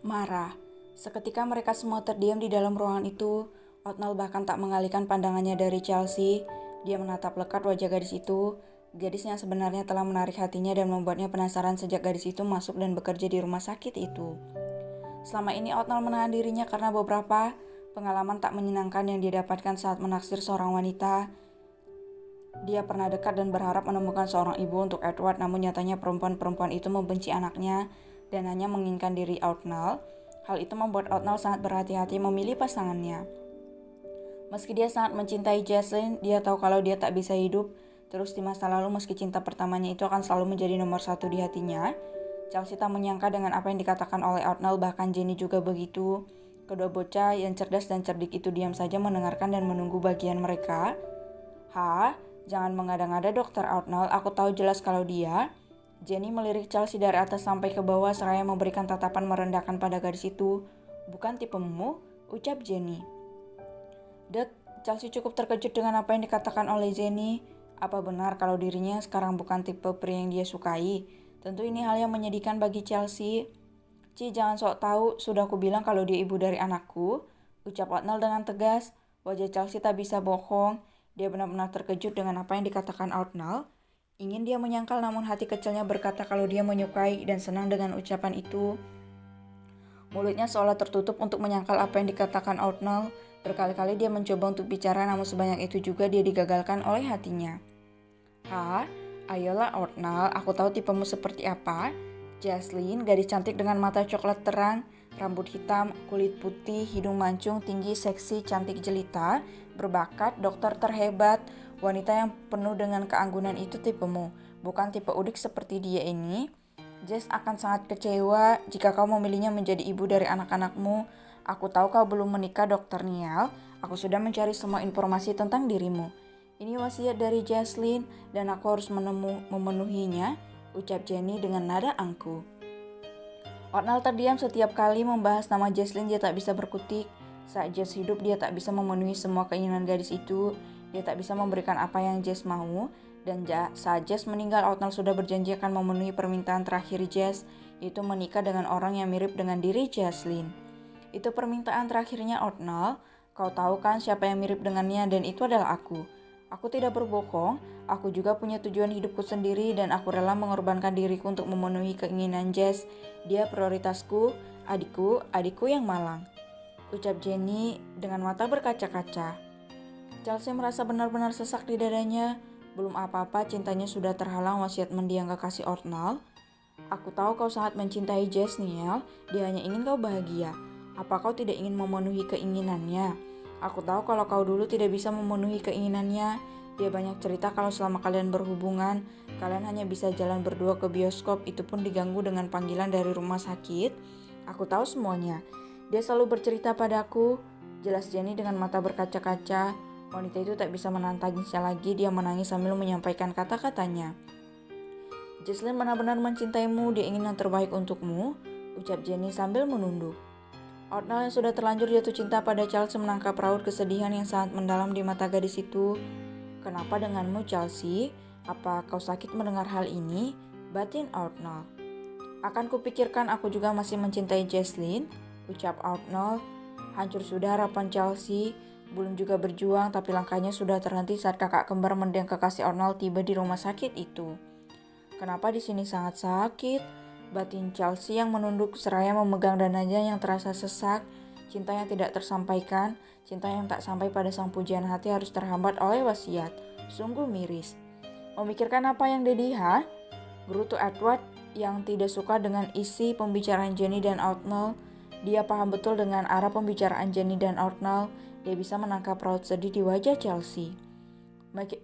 Marah. Seketika mereka semua terdiam di dalam ruangan itu. Otnell bahkan tak mengalihkan pandangannya dari Chelsea. Dia menatap lekat wajah gadis itu. Gadis yang sebenarnya telah menarik hatinya dan membuatnya penasaran sejak gadis itu masuk dan bekerja di rumah sakit itu. Selama ini Otnell menahan dirinya karena beberapa pengalaman tak menyenangkan yang dia dapatkan saat menaksir seorang wanita. Dia pernah dekat dan berharap menemukan seorang ibu untuk Edward, namun nyatanya perempuan-perempuan itu membenci anaknya dan hanya menginginkan diri Otnell. Hal itu membuat Otnell sangat berhati-hati memilih pasangannya. Meski dia sangat mencintai Jesslyn, dia tahu kalau dia tak bisa hidup terus di masa lalu meski cinta pertamanya itu akan selalu menjadi nomor satu di hatinya. Chelsea tak menyangka dengan apa yang dikatakan oleh Otnell, bahkan Jenny juga begitu. Kedua bocah yang cerdas dan cerdik itu diam saja mendengarkan dan menunggu bagian mereka. Jangan mengada-ngada Dr. Otnell, aku tahu jelas kalau dia. Jenny melirik Chelsea dari atas sampai ke bawah seraya memberikan tatapan merendahkan pada gadis itu. Bukan tipemu, ucap Jenny. Dek, Chelsea cukup terkejut dengan apa yang dikatakan oleh Jenny. Apa benar kalau dirinya sekarang bukan tipe pria yang dia sukai? Tentu ini hal yang menyedihkan bagi Chelsea. Ci, jangan sok tahu, sudah aku bilang kalau dia ibu dari anakku, ucap Otnell dengan tegas. Wajah Chelsea tak bisa bohong. Dia benar-benar terkejut dengan apa yang dikatakan Otnell. Ingin dia menyangkal, namun hati kecilnya berkata kalau dia menyukai dan senang dengan ucapan itu. Mulutnya seolah tertutup untuk menyangkal apa yang dikatakan Otnell. Berkali-kali dia mencoba untuk bicara, namun sebanyak itu juga dia digagalkan oleh hatinya. Ayolah Otnell, aku tahu tipemu seperti apa. Jesslyn, gadis cantik dengan mata coklat terang, rambut hitam, kulit putih, hidung mancung, tinggi, seksi, cantik jelita, berbakat, dokter terhebat. Wanita yang penuh dengan keanggunan itu tipemu, bukan tipe udik seperti dia ini. Jess akan sangat kecewa jika kau memilihnya menjadi ibu dari anak-anakmu. Aku tahu kau belum menikah, Dr. Niall. Aku sudah mencari semua informasi tentang dirimu. Ini wasiat dari Jesslyn dan aku harus memenuhinya, ucap Jenny dengan nada angkuh. Otnell terdiam. Setiap kali membahas nama Jesslyn dia tak bisa berkutik. Saat Jess hidup dia tak bisa memenuhi semua keinginan gadis itu. Dia tak bisa memberikan apa yang Jess mau. Dan saat Jess meninggal, Otnell sudah berjanji akan memenuhi permintaan terakhir Jess, yaitu menikah dengan orang yang mirip dengan diri Jesslyn. Itu permintaan terakhirnya Otnell. Kau tahu kan siapa yang mirip dengannya, dan itu adalah aku. Aku tidak berbohong, aku juga punya tujuan hidupku sendiri dan aku rela mengorbankan diriku untuk memenuhi keinginan Jess. Dia prioritasku, adikku yang malang, ucap Jenny dengan mata berkaca-kaca. Chelsea merasa benar-benar sesak di dadanya. Belum apa-apa cintanya sudah terhalang wasiat mendiang kekasih Otnell. Aku tahu kau sangat mencintai Jess, Niall. Dia hanya ingin kau bahagia. Apa kau tidak ingin memenuhi keinginannya? Aku tahu kalau kau dulu tidak bisa memenuhi keinginannya. Dia banyak cerita kalau selama kalian berhubungan, kalian hanya bisa jalan berdua ke bioskop, itu pun diganggu dengan panggilan dari rumah sakit. Aku tahu semuanya. Dia selalu bercerita padaku, jelas Jenny dengan mata berkaca-kaca. Wanita itu tak bisa menantinya lagi, dia menangis sambil menyampaikan kata-katanya. Jesslyn benar-benar mencintaimu, dia ingin yang terbaik untukmu, ucap Jenny sambil menunduk. Otnell yang sudah terlanjur jatuh cinta pada Chelsea menangkap raut kesedihan yang sangat mendalam di mata gadis itu. Kenapa denganmu, Chelsea? Apa kau sakit mendengar hal ini? Batin Otnell. Akan kupikirkan, aku juga masih mencintai Jesslyn, ucap Otnell. Hancur sudah harapan Chelsea. Belum juga berjuang, tapi langkahnya sudah terhenti saat kakak kembar mendiang kekasih Otnell tiba di rumah sakit itu. Kenapa di sini sangat sakit? Batin Chelsea yang menunduk seraya memegang dananya yang terasa sesak. Cinta yang tidak tersampaikan, cinta yang tak sampai pada sang pujian hati harus terhambat oleh wasiat. Sungguh miris. Memikirkan apa yang Daddy, Gerutu Edward yang tidak suka dengan isi pembicaraan Jenny dan Otnell. Dia paham betul dengan arah pembicaraan Jenny dan Otnell. Dia bisa menangkap raut sedih di wajah Chelsea.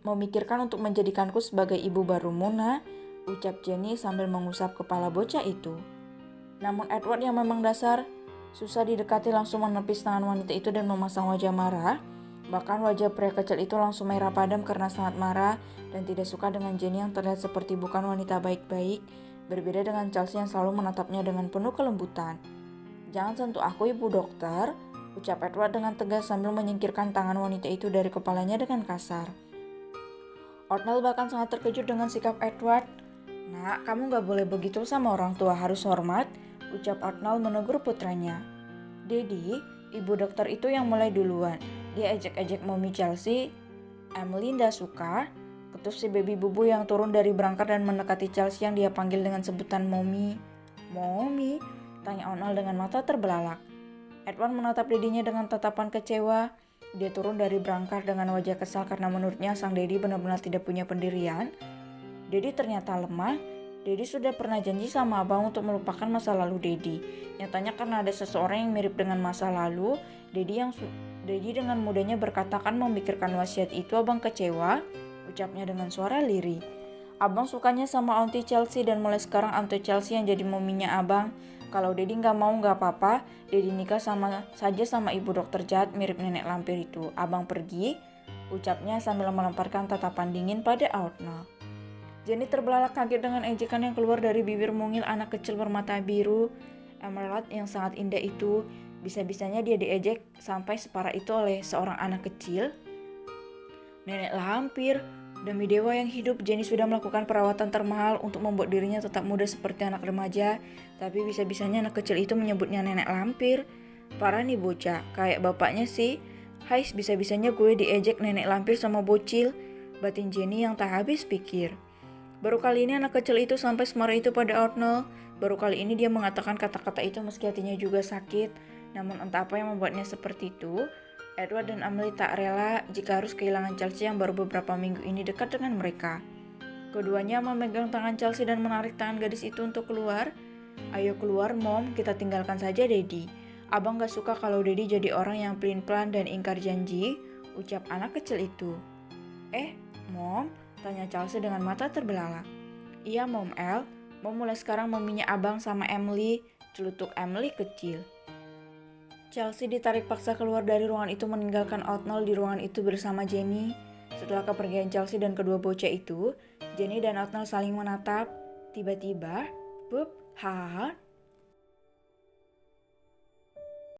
Memikirkan untuk menjadikanku sebagai ibu baru Muna, ucap Jenny sambil mengusap kepala bocah itu. Namun Edward yang memang dasar susah didekati langsung menepis tangan wanita itu dan memasang wajah marah. Bahkan wajah pria kecil itu langsung merah padam karena sangat marah dan tidak suka dengan Jenny yang terlihat seperti bukan wanita baik-baik, berbeda dengan Chelsea yang selalu menatapnya dengan penuh kelembutan. "Jangan sentuh aku, Ibu Dokter," ucap Edward dengan tegas sambil menyingkirkan tangan wanita itu dari kepalanya dengan kasar. Oatnell bahkan sangat terkejut dengan sikap Edward. "Nak, kamu gak boleh begitu sama orang tua, harus hormat," ucap Oatnell menegur putranya. "Daddy, Ibu Dokter itu yang mulai duluan. Dia ejek-ejek Mommy Chelsea. Emily ndak suka," ketus si baby bubu yang turun dari berangkar dan mendekati Chelsea yang dia panggil dengan sebutan Mommy. "Mommy?" tanya Oatnell dengan mata terbelalak. Edward menatap dedinya dengan tatapan kecewa. Dia turun dari berangkar dengan wajah kesal karena menurutnya sang Dedi benar-benar tidak punya pendirian. Dedi ternyata lemah. Dedi sudah pernah janji sama abang untuk melupakan masa lalu Dedi. Nyatanya karena ada seseorang yang mirip dengan masa lalu, Dedi dengan mudahnya berkata akan memikirkan wasiat itu. "Abang kecewa," ucapnya dengan suara lirih. "Abang sukanya sama Auntie Chelsea dan mulai sekarang Auntie Chelsea yang jadi mominya abang. Kalau Dedi nggak mau nggak apa-apa, Dedi nikah saja sama Ibu Dokter jahat mirip nenek lampir itu. Abang pergi," ucapnya sambil melemparkan tatapan dingin pada Oatnell. Jenny terbelalak kaget dengan ejekan yang keluar dari bibir mungil anak kecil bermata biru. Emerald yang sangat indah itu, bisa-bisanya dia diejek sampai separah itu oleh seorang anak kecil. Nenek lampir. Demi dewa yang hidup, Jenny sudah melakukan perawatan termahal untuk membuat dirinya tetap muda seperti anak remaja, tapi bisa-bisanya anak kecil itu menyebutnya nenek lampir. Parah nih bocah, kayak bapaknya sih. "Hais, bisa-bisanya gue diejek nenek lampir sama bocil," batin Jenny yang tak habis pikir. Baru kali ini anak kecil itu sampai semarah itu pada Oatnell. Baru kali ini dia mengatakan kata-kata itu meski hatinya juga sakit. Namun entah apa yang membuatnya seperti itu. Edward dan Emily tak rela jika harus kehilangan Chelsea yang baru beberapa minggu ini dekat dengan mereka. Keduanya memegang tangan Chelsea dan menarik tangan gadis itu untuk keluar. "Ayo keluar, Mom, kita tinggalkan saja Daddy. Abang gak suka kalau Daddy jadi orang yang pelin-pelan dan ingkar janji," ucap anak kecil itu. Mom?" tanya Chelsea dengan mata terbelalak. "Iya, Mom El. Mom mulai sekarang mominya abang sama Emily," celutuk Emily kecil. Chelsea ditarik paksa keluar dari ruangan itu meninggalkan Oatnell di ruangan itu bersama Jenny. Setelah kepergian Chelsea dan kedua bocah itu, Jenny dan Oatnell saling menatap. Tiba-tiba, bup, hahaha,